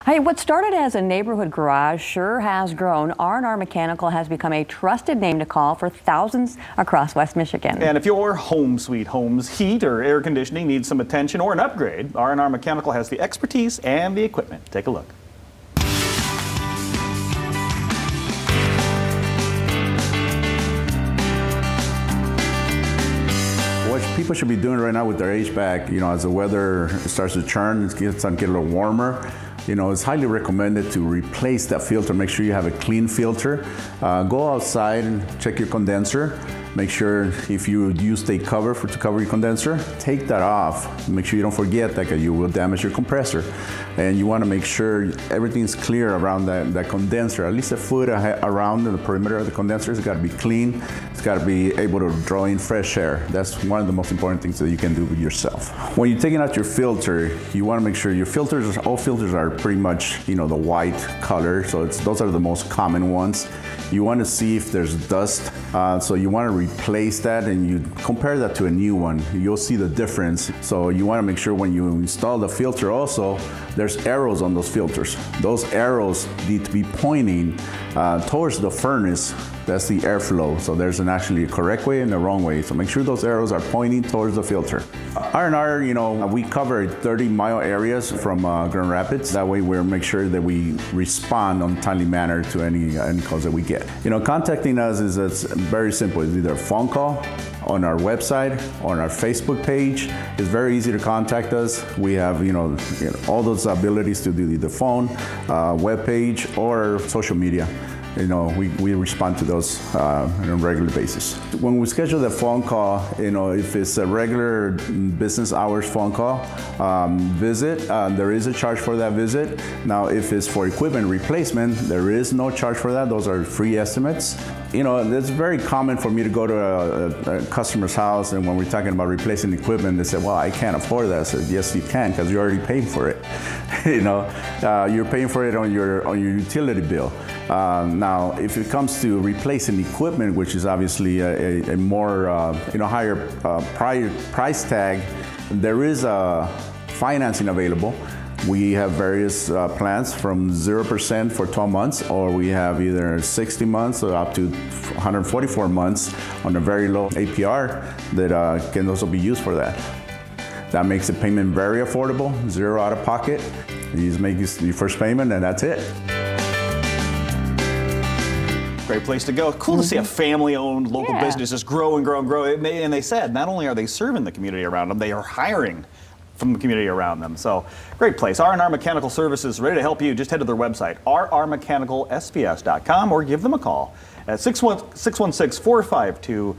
Hey, what started as a neighborhood garage sure has grown. R&R Mechanical has become a trusted name to call for thousands across West Michigan. And if your home sweet home's heat or air conditioning needs some attention or an upgrade, R&R Mechanical has the expertise and the equipment. Take a look. What people should be doing right now with their HVAC, as the weather starts to turn, it's starting to get a little warmer, it's highly recommended to replace that filter. Make sure you have a clean filter. Go outside and check your condenser. Make sure if you used a cover to cover your condenser, take that off. Make sure you don't forget that you will damage your compressor. And you want to make sure everything's clear around that condenser. At least a foot around the perimeter of the condenser. It's got to be clean. It's got to be able to draw in fresh air. That's one of the most important things that you can do with yourself. When you're taking out your filter, you want to make sure your filters, all filters are pretty much, the white color. So those are the most common ones. You want to see if there's dust. So you want to replace that and you compare that to a new one. You'll see the difference. So you want to make sure when you install the filter also, there's arrows on those filters. Those arrows need to be pointing towards the furnace. That's the airflow. So there's actually a correct way and a wrong way. So make sure those arrows are pointing towards the filter. R&R, we cover 30-mile areas from Grand Rapids. That way we'll make sure that we respond on a timely manner to any calls that we get. Contacting us it's very simple. It's either a phone call, on our website, on our Facebook page. It's very easy to contact us. We have, all those abilities to do the phone, web page, or social media. We respond to those on a regular basis. When we schedule the phone call, if it's a regular business hours phone call visit, there is a charge for that visit. Now, if it's for equipment replacement, there is no charge for that. Those are free estimates. It's very common for me to go to a customer's house, and when we're talking about replacing equipment, they say, well, I can't afford that. I said, yes, you can, because you're already paying for it. You're paying for it on your utility bill. Now, if it comes to replacing equipment, which is obviously a more higher price tag, there is financing available. We have various plans from 0% for 12 months, or we have either 60 months or up to 144 months on a very low APR that can also be used for that. That makes the payment very affordable, zero out of pocket. You just make your first payment and that's it. Great place to go. Cool to see a family-owned local business just grow and grow and grow. And they said not only are they serving the community around them, they are hiring from the community around them. So great place. R&R Mechanical Services, ready to help you. Just head to their website, rrmechanicalsps.com, or give them a call at 616-452-6888.